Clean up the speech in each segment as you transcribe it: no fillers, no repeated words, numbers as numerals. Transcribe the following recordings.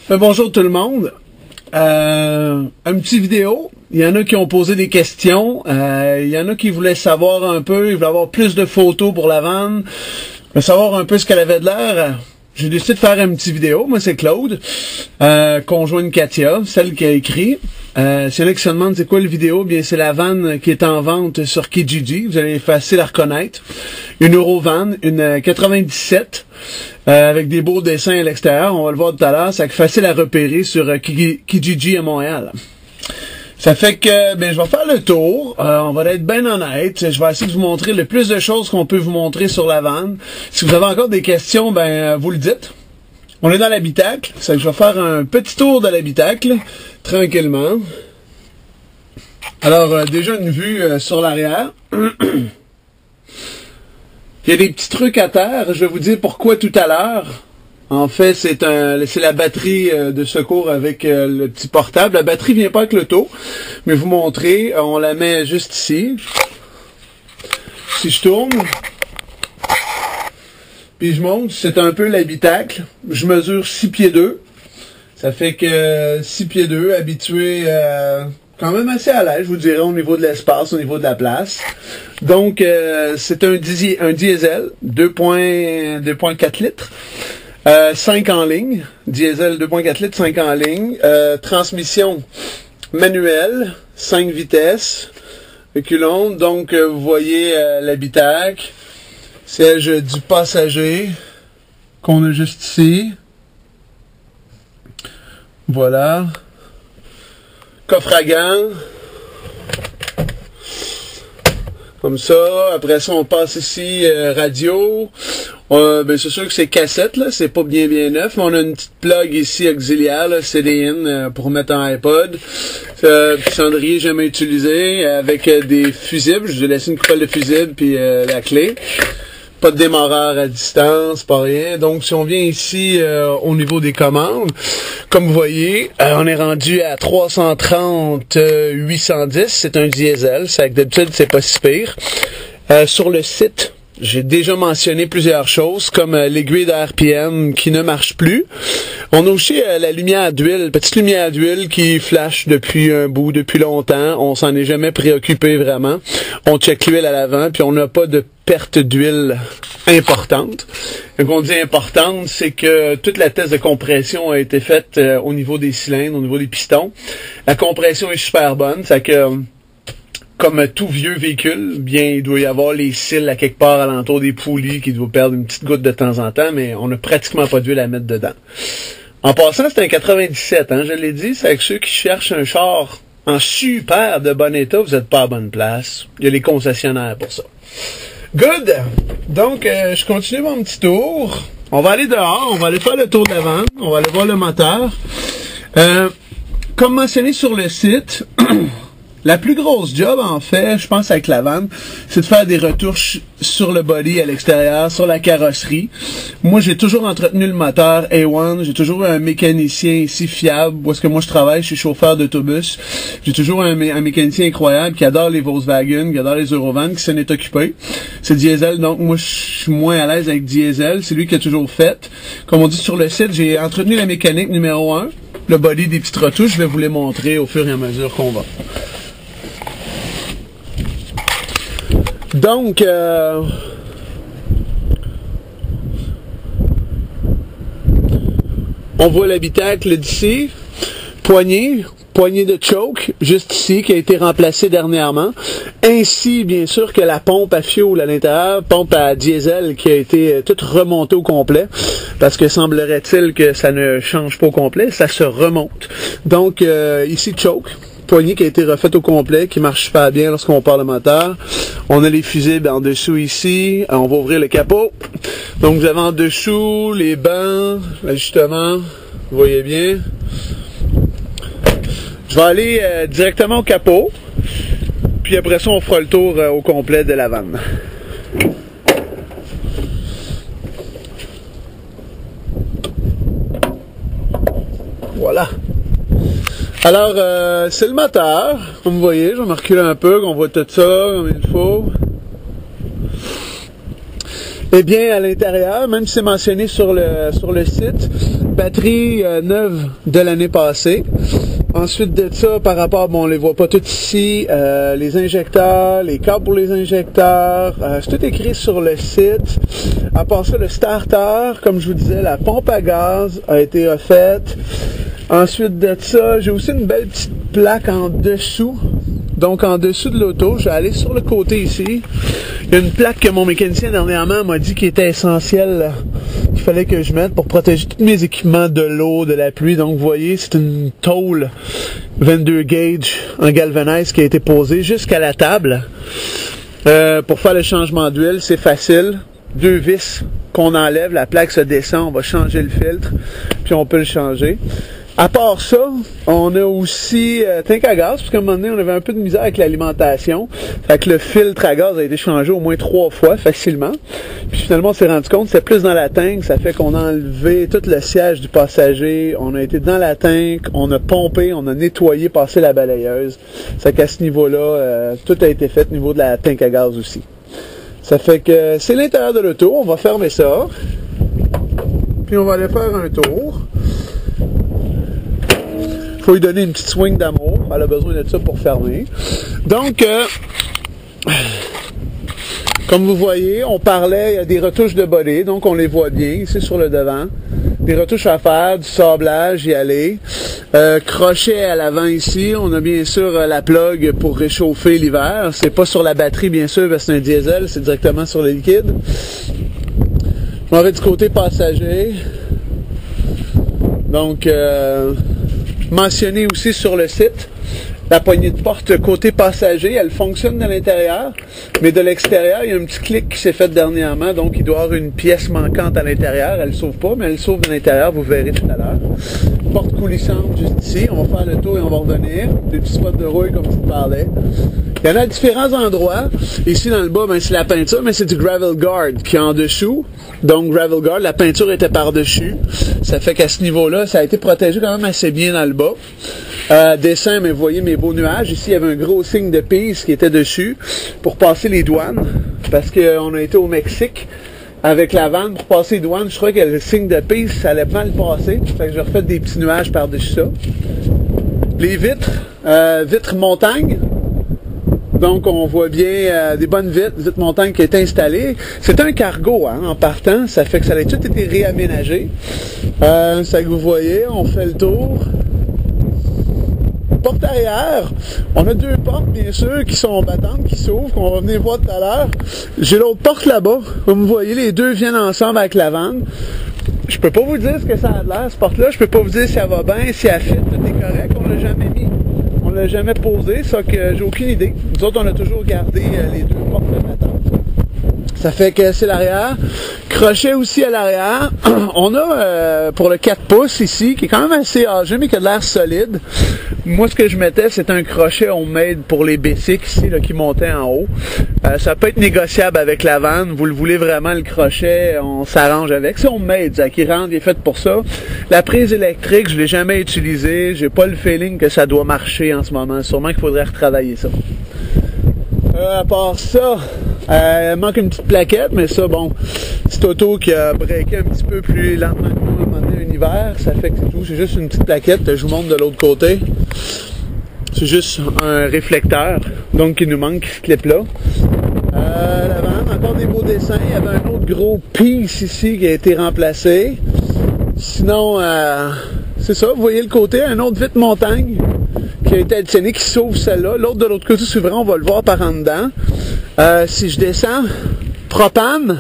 Bonjour tout le monde. Un petit vidéo. Il y en a qui ont posé des questions. Il y en a qui voulaient savoir un peu, ils voulaient avoir plus de photos pour la vanne, savoir un peu ce qu'elle avait de l'air. J'ai décidé de faire une petite vidéo. Moi, c'est Claude, conjoint de Katia, celle qui a écrit. C'est là qui se demande c'est quoi le vidéo. Bien, c'est la vanne qui est en vente sur Kijiji. Vous allez facile à reconnaître. Une Eurovan, une 97, avec des beaux dessins à l'extérieur. On va le voir tout à l'heure. C'est facile à repérer sur Kijiji à Montréal. Ça fait que, je vais faire le tour. On va être bien honnête. Je vais essayer de vous montrer le plus de choses qu'on peut vous montrer sur la vanne. Si vous avez encore des questions, vous le dites. On est dans l'habitacle. Je vais faire un petit tour de l'habitacle, tranquillement. Alors, déjà une vue sur l'arrière. Il y a des petits trucs à terre. Je vais vous dire pourquoi tout à l'heure. En fait, c'est la batterie de secours avec le petit portable. La batterie vient pas avec l'auto, mais vous montrer, on la met juste ici. Si je tourne, puis je monte, c'est un peu l'habitacle. Je mesure 6 pieds 2. Ça fait que 6 pieds 2, habitué quand même assez à l'aise, je vous dirais, au niveau de l'espace, au niveau de la place. Donc, c'est un diesel 2.4 litres. 5 en ligne, diesel 2.4 litres, 5 en ligne, transmission manuelle, 5 vitesses, reculons, donc vous voyez l'habitacle, siège du passager, qu'on a juste ici, voilà, coffre à gants, comme ça. Après ça, on passe ici, radio. C'est sûr que c'est cassette, là, c'est pas bien neuf, mais on a une petite plug ici auxiliaire, là, CD-in, pour mettre en iPod. Cendrier jamais utilisé, avec des fusibles. Je vais laisser une coupole de fusibles puis la clé. Pas de démarreur à distance, pas rien. Donc, si on vient ici au niveau des commandes, comme vous voyez, on est rendu à 330 810. C'est un diesel. C'est que d'habitude, c'est pas si pire. Sur le site, j'ai déjà mentionné plusieurs choses, comme l'aiguille de RPM qui ne marche plus. On a aussi la lumière d'huile, petite lumière d'huile qui flash depuis un bout, depuis longtemps. On s'en est jamais préoccupé vraiment. On check l'huile à l'avant, puis on n'a pas de perte d'huile importante. Quand on dit importante, c'est que toute la test de compression a été faite au niveau des cylindres, au niveau des pistons. La compression est super bonne, c'est que comme tout vieux véhicule, il doit y avoir les cils à quelque part alentour des poulies qui doivent perdre une petite goutte de temps en temps, mais on n'a pratiquement pas d'huile à mettre dedans. En passant, c'est un 97, je l'ai dit, c'est avec ceux qui cherchent un char en super de bon état, vous n'êtes pas à bonne place. Il y a les concessionnaires pour ça. Good! Donc, je continue mon petit tour. On va aller dehors, on va aller faire le tour de la vanne, on va aller voir le moteur. Comme mentionné sur le site, la plus grosse job, en fait, je pense avec la vanne, c'est de faire des retouches sur le body à l'extérieur, sur la carrosserie. Moi, j'ai toujours entretenu le moteur A1. J'ai toujours eu un mécanicien ici fiable. Où est-ce que moi je travaille? Je suis chauffeur d'autobus. J'ai toujours un mécanicien incroyable qui adore les Volkswagen, qui adore les Eurovan, qui s'en est occupé. C'est diesel, donc moi je suis moins à l'aise avec diesel. C'est lui qui a toujours fait. Comme on dit sur le site, j'ai entretenu la mécanique numéro 1. Le body des petites retouches, je vais vous les montrer au fur et à mesure qu'on va. Donc, on voit l'habitacle d'ici, poignée de choke, juste ici, qui a été remplacée dernièrement, ainsi, bien sûr, que la pompe à fioul à l'intérieur, pompe à diesel qui a été toute remontée au complet, parce que semblerait-il que ça ne change pas au complet, ça se remonte. Donc, ici, choke. Poignée qui a été refaite au complet, qui marche super bien lorsqu'on part le moteur. On a les fusibles en dessous ici. On va ouvrir le capot. Donc vous avez en dessous les bancs, l'ajustement. Vous voyez bien. Je vais aller directement au capot. Puis après ça, on fera le tour au complet de la vanne. Voilà. Alors, c'est le moteur, comme vous voyez, je vais me reculer un peu, qu'on voit tout ça comme il faut. Eh bien, à l'intérieur, même si c'est mentionné sur le site, batterie neuve de l'année passée. Ensuite de ça, par rapport, bon, on les voit pas tout ici, les injecteurs, les câbles pour les injecteurs, c'est tout écrit sur le site. À part ça, le starter, comme je vous disais, la pompe à gaz a été refaite. Ensuite de ça, j'ai aussi une belle petite plaque en dessous. Donc, en dessous de l'auto, je vais aller sur le côté ici. Il y a une plaque que mon mécanicien dernièrement m'a dit qu'il était essentielle, qu'il fallait que je mette pour protéger tous mes équipements de l'eau, de la pluie. Donc, vous voyez, c'est une tôle 22 gauge en galvanize qui a été posée jusqu'à la table. Pour faire le changement d'huile, c'est facile. 2 vis qu'on enlève, la plaque se descend, on va changer le filtre, puis on peut le changer. À part ça, on a aussi tank à gaz, parce qu'à un moment donné, on avait un peu de misère avec l'alimentation. Fait que le filtre à gaz a été changé au moins 3 fois facilement. Puis finalement, on s'est rendu compte que c'était plus dans la tank. Ça fait qu'on a enlevé tout le siège du passager. On a été dans la tank, on a pompé, on a nettoyé, passé la balayeuse. Ça fait qu'à ce niveau-là, tout a été fait au niveau de la tank à gaz aussi. Ça fait que c'est l'intérieur de l'auto. On va fermer ça. Puis on va aller faire un tour. Il faut lui donner une petite swing d'amour. Elle a besoin de ça pour fermer. Donc, comme vous voyez, on parlait, il y a des retouches de body, donc on les voit bien ici sur le devant. Des retouches à faire, du sablage, y aller. Crochet à l'avant ici. On a bien sûr la plug pour réchauffer l'hiver. C'est pas sur la batterie, bien sûr, parce que c'est un diesel, c'est directement sur le liquide. On va du côté passager. Donc, mentionné aussi sur le site, la poignée de porte côté passager, elle fonctionne de l'intérieur, mais de l'extérieur, il y a un petit clic qui s'est fait dernièrement, donc il doit y avoir une pièce manquante à l'intérieur. Elle ne s'ouvre pas, mais elle s'ouvre de l'intérieur, vous verrez tout à l'heure. Porte coulissante juste ici, on va faire le tour et on va revenir. Des petits spots de rouille comme tu parlais. Il y en a à différents endroits. Ici dans le bas, ben, c'est la peinture, mais c'est du gravel guard qui est en dessous. Donc gravel guard, la peinture était par-dessus. Ça fait qu'à ce niveau-là, ça a été protégé quand même assez bien dans le bas. Dessin, mais vous voyez mes beaux nuages. Ici, il y avait un gros signe de peace qui était dessus pour passer les douanes. Parce qu'on a été au Mexique avec la vanne pour passer les douanes. Je crois que le signe de peace, ça allait mal passer. Fait que j'ai refait des petits nuages par-dessus ça. Les vitres, vitres montagne. Donc, on voit bien des bonnes vitres montagne qui est installée. C'est un cargo, hein, en partant. Ça fait que ça a tout été réaménagé. Ça que vous voyez, on fait le tour. Porte arrière, on a 2 portes, bien sûr, qui sont battantes, qui s'ouvrent, qu'on va venir voir tout à l'heure. J'ai l'autre porte là-bas. Comme vous voyez, les deux viennent ensemble avec la vanne. Je peux pas vous dire ce que ça a l'air, cette porte-là. Je peux pas vous dire si elle va bien, si elle fit, tout est correct. On l'a jamais mis. On l'a jamais posé, ça que j'ai aucune idée. Nous autres, on a toujours gardé les 2 portes battantes. Ça fait que c'est l'arrière. Crochet aussi à l'arrière. On a pour le 4 pouces ici, qui est quand même assez âgé, mais qui a de l'air solide. Moi, ce que je mettais, c'est un crochet homemade pour les basics ici, là, qui montait en haut. Ça peut être négociable avec la vanne. Vous le voulez vraiment, le crochet, on s'arrange avec. C'est homemade, ça qui rentre, il est fait pour ça. La prise électrique, je l'ai jamais utilisée. J'ai pas le feeling que ça doit marcher en ce moment. Sûrement qu'il faudrait retravailler ça. À part ça, il manque une petite plaquette, mais ça, bon, c'est auto qui a breaké un petit peu plus lentement que moi à un moment donné, un hiver, ça fait que c'est tout. C'est juste une petite plaquette, je vous montre de l'autre côté. C'est juste un réflecteur, donc qui nous manque, ce clip-là. L'avant, encore des beaux dessins. Il y avait un autre gros piece ici qui a été remplacé. Sinon, c'est ça, vous voyez le côté, un autre vitre montagne qui a été additionné, qui s'ouvre celle-là. L'autre de l'autre côté s'ouvre, on va le voir par en dedans. Si je descends, propane.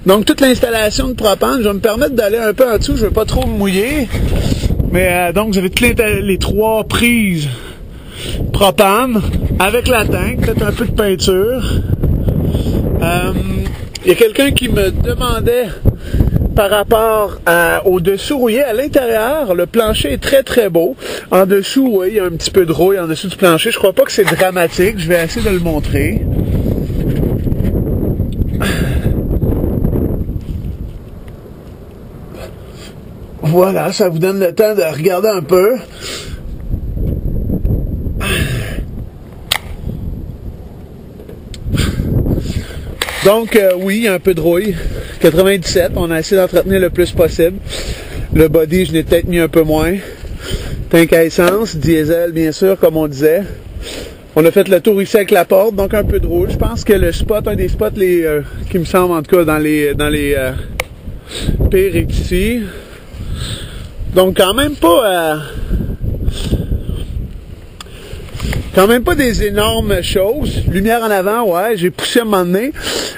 Donc toute l'installation de propane, je vais me permettre d'aller un peu en dessous, je ne veux pas trop me mouiller. Mais donc j'avais toutes les 3 prises propane avec la tank, peut-être un peu de peinture. Il y a quelqu'un qui me demandait par rapport au dessous rouillé à l'intérieur, le plancher est très très beau. En dessous, oui, il y a un petit peu de rouille en dessous du plancher. Je crois pas que c'est dramatique. Je vais essayer de le montrer. Voilà, ça vous donne le temps de regarder un peu. Donc, oui, il y a un peu de rouille 97, on a essayé d'entretenir le plus possible. Le body, je l'ai peut-être mis un peu moins. Tank à essence, diesel bien sûr, comme on disait. On a fait le tour ici avec la porte, donc un peu de rouge. Je pense que le spot, un des spots qui me semble en tout cas dans les pires est ici. Donc quand même pas des énormes choses. Lumière en avant, ouais, j'ai poussé à un moment donné.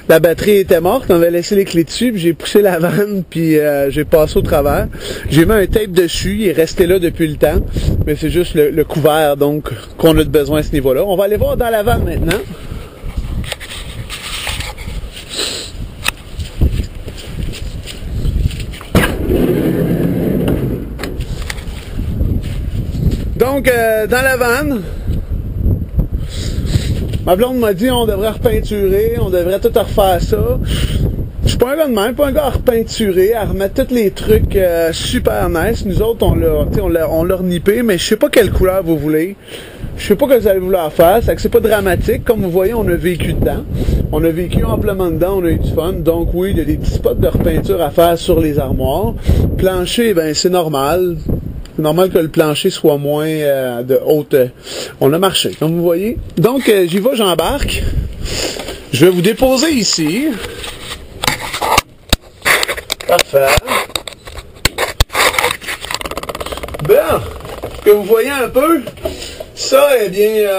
La batterie était morte, on avait laissé les clés dessus, puis j'ai poussé la vanne, puis j'ai passé au travers. J'ai mis un tape dessus, il est resté là depuis le temps, mais c'est juste le couvert, donc, qu'on a de besoin à ce niveau-là. On va aller voir dans la vanne maintenant. Donc, dans la vanne, ma blonde m'a dit on devrait repeinturer, on devrait tout refaire ça. Je suis pas un gars de même, pas un gars à repeinturer, à remettre tous les trucs super nice. Nous autres, on l'a renippé, mais je sais pas quelle couleur vous voulez. Je sais pas que vous allez vouloir faire, c'est pas dramatique. Comme vous voyez, on a vécu dedans. On a vécu amplement dedans, on a eu du fun. Donc oui, il y a des petits spots de repeinture à faire sur les armoires. Plancher, ben c'est normal. C'est normal que le plancher soit moins de haute. On a marché, comme vous voyez. Donc, j'y vais, j'embarque. Je vais vous déposer ici. Parfait. Bien, que vous voyez un peu, ça, eh bien,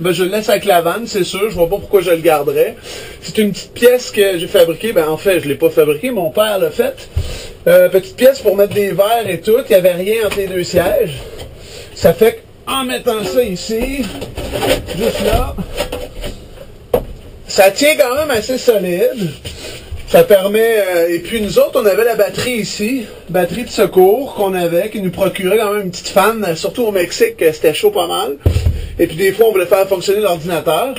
ben, je le laisse avec la vanne, c'est sûr. Je vois pas pourquoi je le garderais. C'est une petite pièce que j'ai fabriquée. Ben, en fait, je l'ai pas fabriquée. Mon père l'a faite. Petite pièce pour mettre des verres et tout. Il n'y avait rien entre les deux sièges. Ça fait qu'en mettant ça ici, juste là, ça tient quand même assez solide. Ça permet... et puis nous autres, on avait la batterie ici. Batterie de secours qu'on avait, qui nous procurait quand même une petite fan. Surtout au Mexique, c'était chaud pas mal. Et puis des fois, on voulait faire fonctionner l'ordinateur.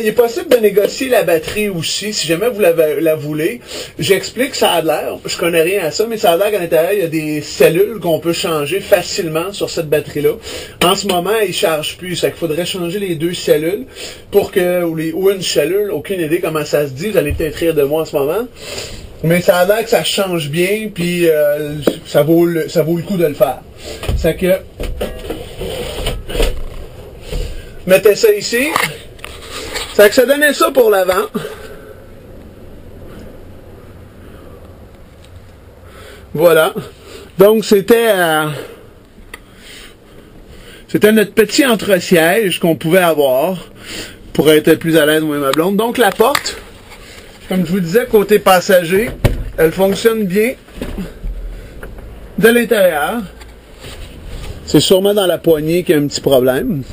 Il est possible de négocier la batterie aussi, si jamais vous la voulez. J'explique, ça a l'air, je connais rien à ça, mais ça a l'air qu'à l'intérieur, il y a des cellules qu'on peut changer facilement sur cette batterie-là. En ce moment, il ne charge plus, ça qu'il faudrait changer les deux cellules pour que, ou une cellule, aucune idée comment ça se dit, vous allez peut-être rire de moi en ce moment. Mais ça a l'air que ça change bien, puis ça vaut le coup de le faire. C'est que... mettez ça ici. Ça que ça donnait ça pour l'avant. Voilà. Donc c'était notre petit entre-siège qu'on pouvait avoir pour être plus à l'aise, moi et ma blonde. Donc la porte, comme je vous disais, côté passager, elle fonctionne bien de l'intérieur. C'est sûrement dans la poignée qu'il y a un petit problème.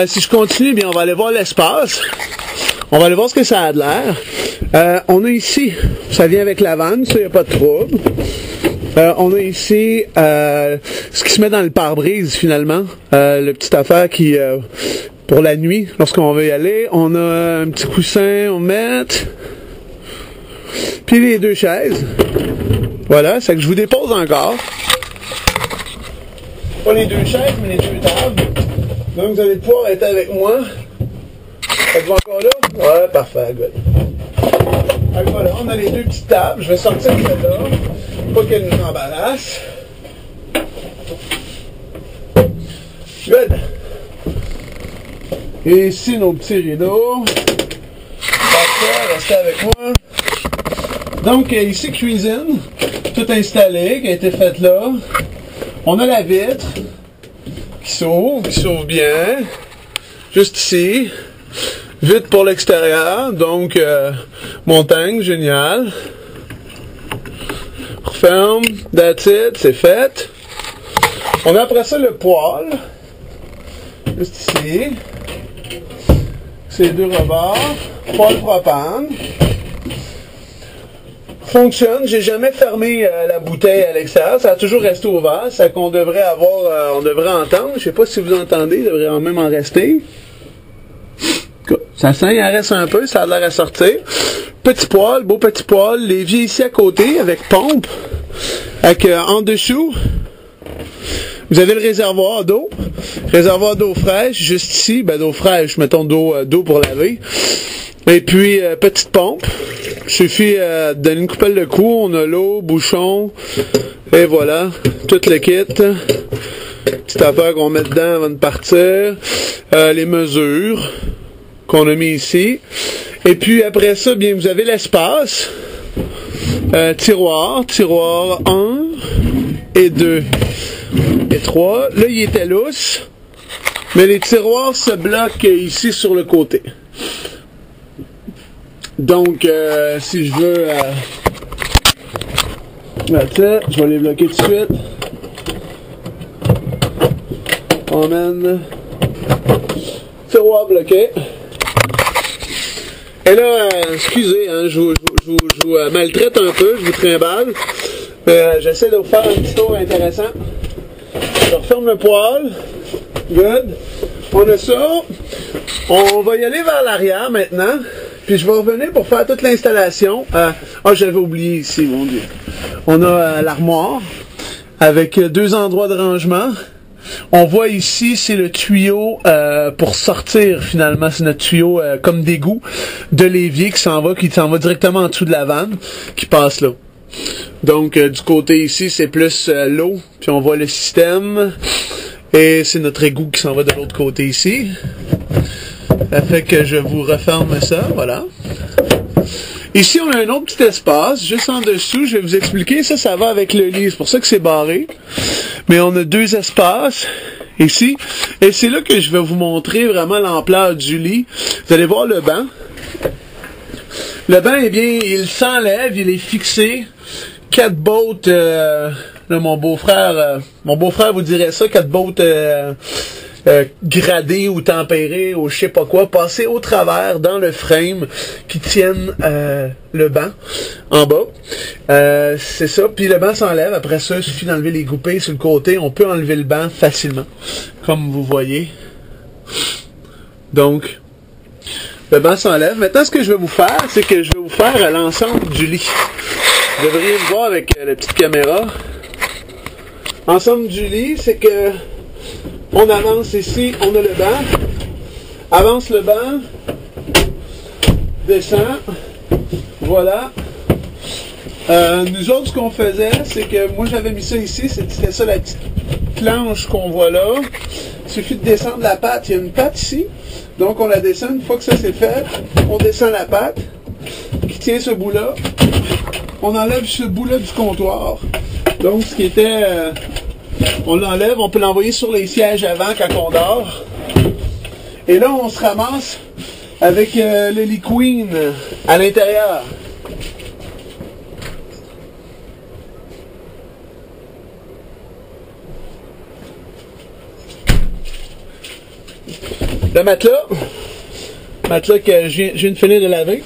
Si je continue, bien, on va aller voir l'espace. On va aller voir ce que ça a de l'air. On a ici, ça vient avec la vanne, ça, il n'y a pas de trouble. On a ici ce qui se met dans le pare-brise, finalement. Le petit affaire qui, pour la nuit, lorsqu'on veut y aller. On a un petit coussin, on met. Puis les deux chaises. Voilà, c'est que je vous dépose encore. Pas les deux chaises, mais les deux tables. Donc, vous allez pouvoir être avec moi. Êtes-vous encore là? Ouais, parfait, good. Donc, voilà, on a les deux petites tables. Je vais sortir celle-là. Pas qu'elle nous embarrasse. Good. Et ici, nos petits rideaux. Parfait, restez avec moi. Donc, ici, cuisine. Tout installé, qui a été faite là. On a la vitre. Qui s'ouvre bien, juste ici, vite pour l'extérieur, donc montagne, génial, referme, that's it, c'est fait. On a après ça le poêle, juste ici, ces deux rebords, poêle propane, fonctionne, j'ai jamais fermé la bouteille à l'extérieur, ça a toujours resté ouvert, ça qu'on devrait avoir, on devrait entendre, je sais pas si vous entendez, il devrait même en rester. Ça sent, il en reste un peu, ça a l'air à sortir. Petit poêle, beau petit poêle, l'évier ici à côté avec pompe, avec en dessous, vous avez le réservoir d'eau fraîche, juste ici, ben d'eau fraîche, mettons d'eau pour laver. Et puis petite pompe. Suffit de donner une coupelle de cou, on a l'eau, bouchon, et voilà, tout le kit. Petite affaire qu'on met dedans avant de partir. Les mesures qu'on a mis ici. Et puis après ça, bien vous avez l'espace. Tiroir 1 et 2 et 3. Là, il était lousse, mais les tiroirs se bloquent ici sur le côté. Donc, si je veux... Attends, je vais les bloquer tout de suite. On mène... Tiroir bloqué. Et là, excusez, hein, je vous maltraite un peu, je vous trimballe. J'essaie de vous faire un petit tour intéressant. Je referme le poêle. Good. On a ça. On va y aller vers l'arrière maintenant. Puis je vais revenir pour faire toute l'installation. J'avais oublié ici, mon Dieu. On a l'armoire avec 2 endroits de rangement. On voit ici, c'est le tuyau pour sortir finalement. C'est notre tuyau comme d'égout de l'évier qui s'en va directement en dessous de la vanne, qui passe là. Donc du côté ici, c'est plus l'eau. Puis on voit le système. Et c'est notre égout qui s'en va de l'autre côté ici. Ça fait que je vous referme ça, voilà. Ici, on a un autre petit espace, juste en dessous, je vais vous expliquer, ça va avec le lit, c'est pour ça que c'est barré. Mais on a 2 espaces, ici, et c'est là que je vais vous montrer vraiment l'ampleur du lit. Vous allez voir le banc. Le banc, eh bien, il s'enlève, il est fixé. 4 bottes, là, mon beau-frère vous dirait ça, 4 bottes gradées ou tempérées ou je sais pas quoi, passées au travers dans le frame qui tiennent le banc en bas. C'est ça, puis le banc s'enlève. Après ça, il suffit d'enlever les goupilles sur le côté. On peut enlever le banc facilement, comme vous voyez. Donc, le banc s'enlève. Maintenant, ce que je vais vous faire, c'est que je vais vous faire l'ensemble du lit. Vous devriez le voir avec la petite caméra. L'ensemble du lit, c'est que on avance ici, on a le banc. Avance le banc. Descend. Voilà. Nous autres, ce qu'on faisait, c'est que moi j'avais mis ça ici, c'était ça la petite planche qu'on voit là. Il suffit de descendre la patte, il y a une patte ici. Donc on la descend, une fois que ça c'est fait, on descend la patte qui tient ce bout-là. On enlève ce bout-là du comptoir. Donc ce qui était... on l'enlève, on peut l'envoyer sur les sièges avant quand on dort. Et là, on se ramasse avec le lit queen à l'intérieur. Le matelas que je viens de finir de laver.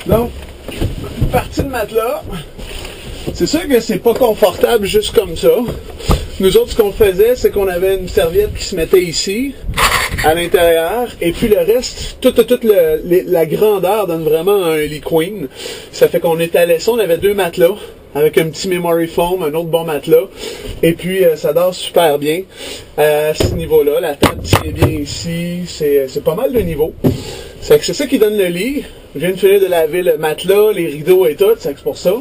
Donc, une partie de matelas. C'est sûr que c'est pas confortable juste comme ça. Nous autres, ce qu'on faisait, c'est qu'on avait une serviette qui se mettait ici, à l'intérieur, et puis le reste, toute la grandeur donne vraiment un lit queen. Ça fait qu'on étalait ça, on avait 2 matelas, avec un petit memory foam, un autre bon matelas, et puis ça dort super bien à ce niveau-là. La table tient bien ici, c'est pas mal de niveau. C'est ça qui donne le lit. Je viens de finir de laver le matelas, les rideaux et tout, c'est pour ça.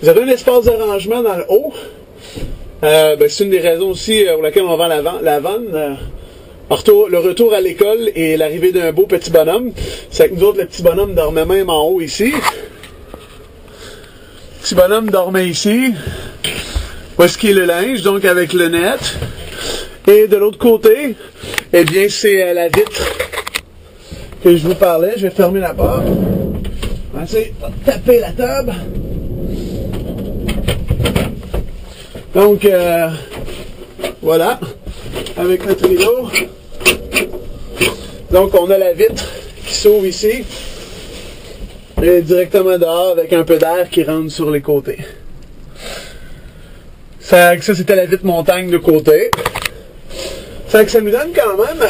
Vous avez un espace de rangement dans le haut. C'est une des raisons aussi pour laquelle on vend la vanne. Le retour à l'école et l'arrivée d'un beau petit bonhomme. C'est que nous autres, le petit bonhomme dormait même en haut ici. Le petit bonhomme dormait ici. Voici le linge, donc avec le net. Et de l'autre côté, eh bien, c'est la vitre que je vous parlais. Je vais fermer la porte. On va essayer de taper la table. Donc, voilà, avec notre rideau. Donc, on a la vitre qui s'ouvre ici. Et directement dehors avec un peu d'air qui rentre sur les côtés. Ça c'était la vitre montagne de côté. Ça nous donne quand même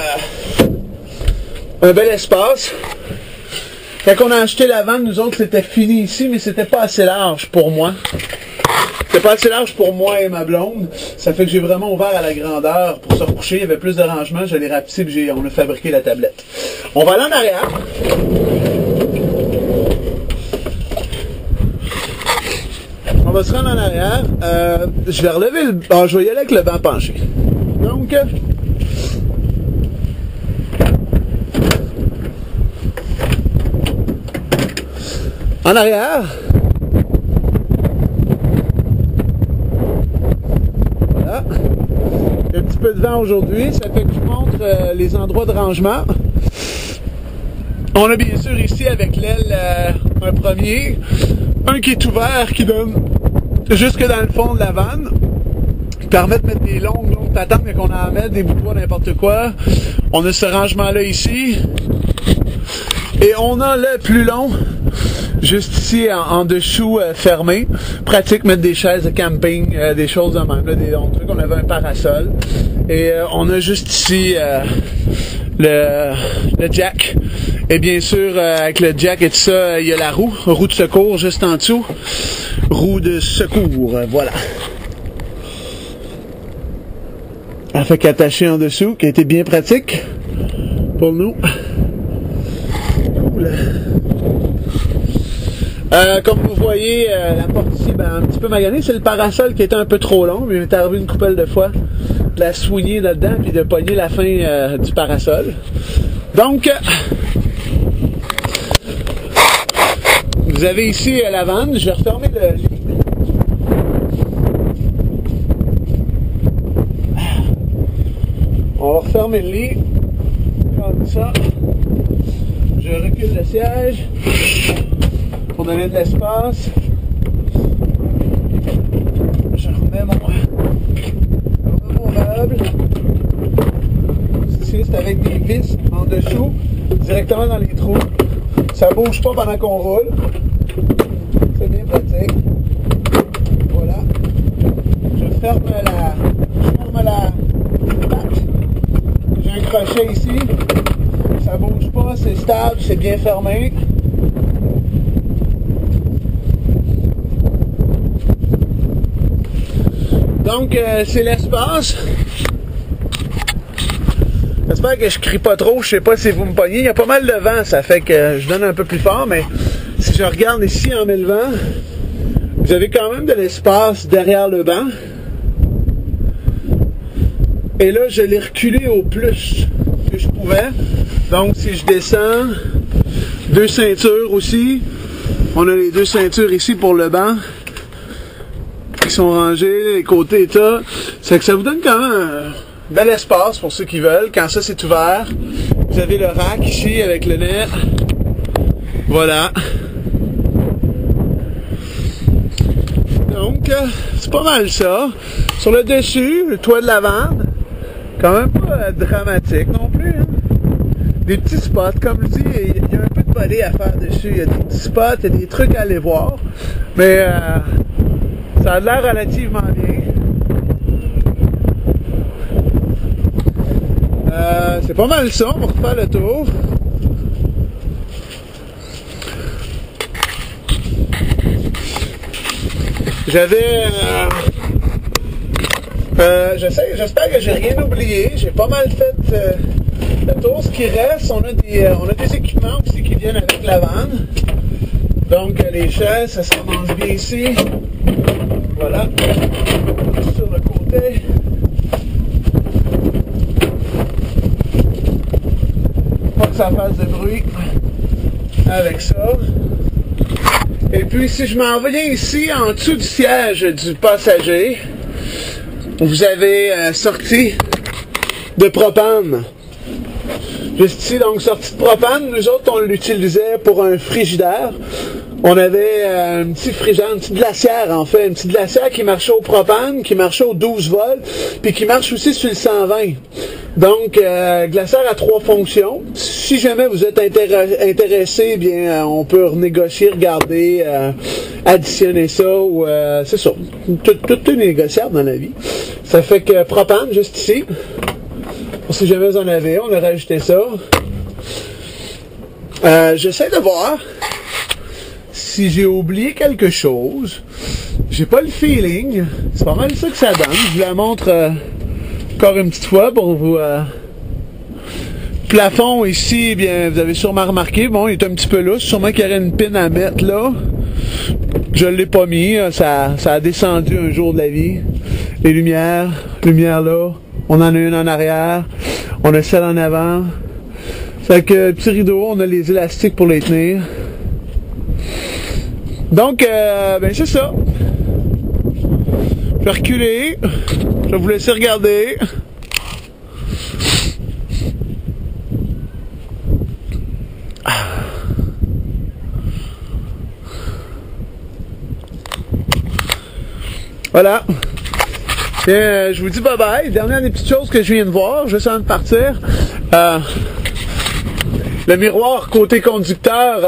un bel espace. Quand on a acheté la vanne, nous autres, c'était fini ici, mais c'était pas assez large pour moi. C'était pas assez large pour moi et ma blonde. Ça fait que j'ai vraiment ouvert à la grandeur pour se recoucher. Il y avait plus de rangement. Je l'ai rapetissé et on a fabriqué la tablette. On va aller en arrière. va se rendre en arrière. Je vais relever le... Bon, je vais y aller avec le banc penché. Donc... en arrière. Voilà. Il y a un petit peu de vent aujourd'hui. Ça fait que je vous montre les endroits de rangement. On a bien sûr ici avec l'aile un premier. Un qui est ouvert, qui donne jusque dans le fond de la vanne. Qui permet de mettre des longues patentes mais qu'on a à mettre, des bouts de bois, n'importe quoi. On a ce rangement-là ici. Et on a le plus long, juste ici en dessous fermé. Pratique mettre des chaises de camping, des choses de même, là, des longs trucs. On avait un parasol. Et on a juste ici le jack. Et bien sûr, avec le jack et tout ça, il y a la roue de secours juste en dessous. Roue de secours, voilà. Elle fait qu'attacher en dessous, qui a été bien pratique pour nous. Cool. Comme vous voyez, la porte ici, ben, un petit peu maganée. C'est le parasol qui était un peu trop long, mais il m'est arrivé une couple de fois de la soigner là-dedans puis de pogner la fin du parasol. Donc, vous avez ici la vanne. Je vais refermer le lit. On va refermer le lit. Comme ça. Je recule le siège pour donner de l'espace. Je remets mon meuble. Ici, c'est avec des vis en dessous, directement dans les trous. Ça bouge pas pendant qu'on roule. C'est bien pratique. Voilà. Je ferme la batte. J'ai un crochet ici. Ça bouge pas, c'est stable, c'est bien fermé. Donc, c'est l'espace. J'espère que je crie pas trop, je sais pas si vous me pognez. Il y a pas mal de vent, ça fait que je donne un peu plus fort, mais si je regarde ici en m'élevant, vous avez quand même de l'espace derrière le banc. Et là, je l'ai reculé au plus que je pouvais. Donc, si je descends, 2 ceintures aussi. On a les 2 ceintures ici pour le banc. Qui sont rangées, les côtés et tout. C'est que ça vous donne quand même un bel espace pour ceux qui veulent. Quand ça, c'est ouvert. Vous avez le rack ici avec le net. Voilà. Donc, c'est pas mal ça. Sur le dessus, le toit de la vanne. Quand même pas dramatique non plus. Hein? Des petits spots, comme je dis, il y a un peu de volée à faire dessus. Il y a des petits spots, il y a des trucs à aller voir. Mais ça a l'air relativement bien. C'est pas mal ça, on va refaire le tour. J'avais... j'espère que j'ai rien oublié. J'ai pas mal fait le tour. Ce qui reste, on a des équipements aussi qui viennent avec la vanne. Donc les chaises, ça se mange bien ici. Voilà. Sur le côté. Pas que ça fasse de bruit avec ça. Et puis si je m'en viens ici en dessous du siège du passager, vous avez sortie de propane. Juste ici, donc sortie de propane, nous autres on l'utilisait pour un frigidaire. On avait un petit frigidaire, une petite glacière en fait, une petite glacière qui marchait au propane, qui marchait au 12 volts, puis qui marche aussi sur le 120. Donc, glacière à 3 fonctions. Si jamais vous êtes intéressé, bien, on peut renégocier, regarder, additionner ça, ou c'est ça. Tout est négociable dans la vie. Ça fait que propane, juste ici. Si jamais vous en avez, on a rajouté ça. J'essaie de voir si j'ai oublié quelque chose. J'ai pas le feeling. C'est pas mal ça que ça donne. Je vous la montre encore une petite fois pour vous... Plafond ici, bien, vous avez sûrement remarqué, bon, il est un petit peu lousse. Sûrement qu'il y aurait une pine à mettre là. Je l'ai pas mis, ça a descendu un jour de la vie. Les lumière là, on en a une en arrière, on a celle en avant. Fait que petit rideau, on a les élastiques pour les tenir. Donc, ben c'est ça. Je vais reculer, je vais vous laisser regarder. Voilà. Bien, je vous dis bye bye. Dernière des petites choses que je viens de voir, juste avant de partir. Le miroir côté conducteur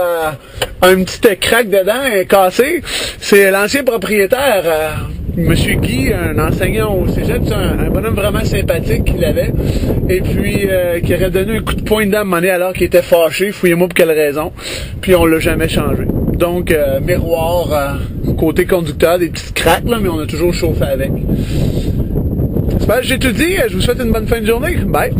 a une petite craque dedans, est cassé. C'est l'ancien propriétaire, Monsieur Guy, un enseignant au cégep, un bonhomme vraiment sympathique qu'il avait, et puis qui aurait donné un coup de poing dedans à un moment donné alors qu'il était fâché, fouillez-moi pour quelle raison, puis on l'a jamais changé. Donc, miroir côté conducteur, des petites craques, là, mais on a toujours chauffé avec. J'espère que j'ai tout dit, je vous souhaite une bonne fin de journée. Bye!